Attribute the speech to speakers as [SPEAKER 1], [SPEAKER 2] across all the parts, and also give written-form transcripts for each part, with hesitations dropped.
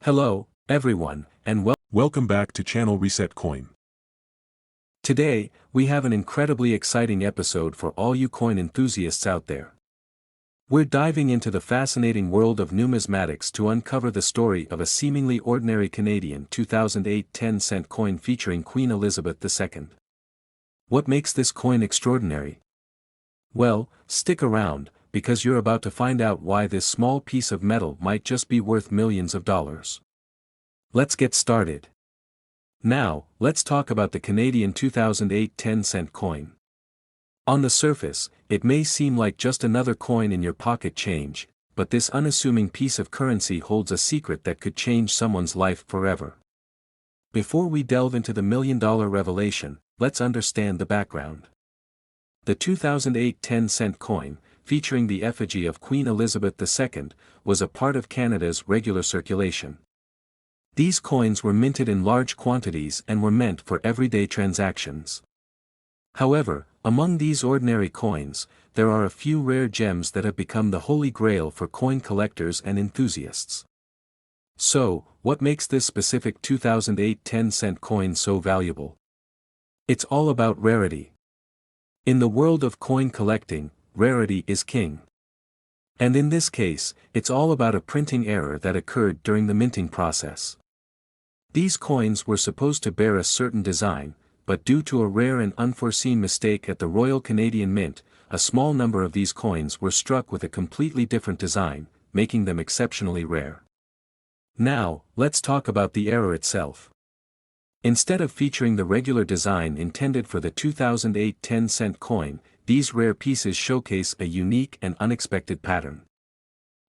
[SPEAKER 1] Hello, everyone, and
[SPEAKER 2] Welcome back to Channel Reset Coin.
[SPEAKER 1] today, we have an incredibly exciting episode for all you coin enthusiasts out there. We're diving into the fascinating world of numismatics to uncover the story of a seemingly ordinary Canadian 2008 10-cent coin featuring Queen Elizabeth II. What makes this coin extraordinary? Well, stick around, because you're about to find out why this small piece of metal might just be worth millions of dollars. Let's get started. Now, let's talk about the Canadian 2008 10-cent coin. On the surface, it may seem like just another coin in your pocket change, but this unassuming piece of currency holds a secret that could change someone's life forever. Before we delve into the million-dollar revelation, let's understand the background. The 2008 10-cent coin, featuring the effigy of Queen Elizabeth II, was a part of Canada's regular circulation. These coins were minted in large quantities and were meant for everyday transactions. However, among these ordinary coins, there are a few rare gems that have become the holy grail for coin collectors and enthusiasts. So, what makes this specific 2008 10-cent coin so valuable? It's all about rarity. In the world of coin collecting, rarity is king. And in this case, it's all about a printing error that occurred during the minting process. These coins were supposed to bear a certain design, but due to a rare and unforeseen mistake at the Royal Canadian Mint, a small number of these coins were struck with a completely different design, making them exceptionally rare. Now, let's talk about the error itself. Instead of featuring the regular design intended for the 2008 10-cent coin, these rare pieces showcase a unique and unexpected pattern.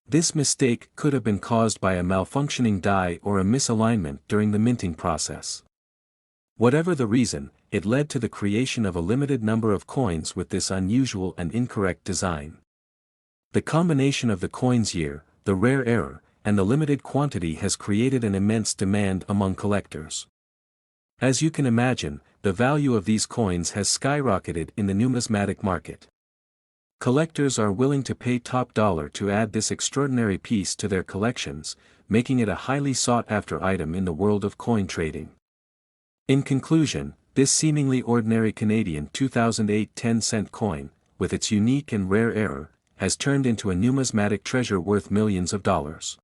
[SPEAKER 1] This mistake could have been caused by a malfunctioning die or a misalignment during the minting process. Whatever the reason, it led to the creation of a limited number of coins with this unusual and incorrect design. The combination of the coin's year, the rare error, and the limited quantity has created an immense demand among collectors. As you can imagine, the value of these coins has skyrocketed in the numismatic market. Collectors are willing to pay top dollar to add this extraordinary piece to their collections, making it a highly sought-after item in the world of coin trading. In conclusion, this seemingly ordinary Canadian 2008 10-cent coin, with its unique and rare error, has turned into a numismatic treasure worth millions of dollars.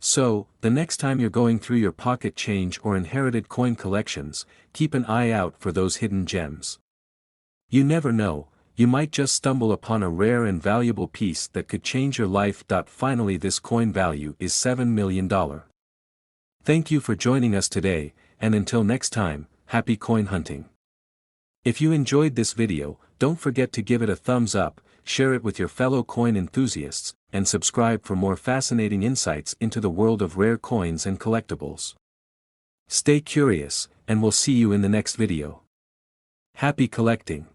[SPEAKER 1] So, the next time you're going through your pocket change or inherited coin collections, keep an eye out for those hidden gems. You never know, you might just stumble upon a rare and valuable piece that could change your life. Finally, this coin value is $7 million. Thank you for joining us today, and until next time, happy coin hunting. If you enjoyed this video, don't forget to give it a thumbs up, share it with your fellow coin enthusiasts, and subscribe for more fascinating insights into the world of rare coins and collectibles. Stay curious, and we'll see you in the next video. Happy collecting!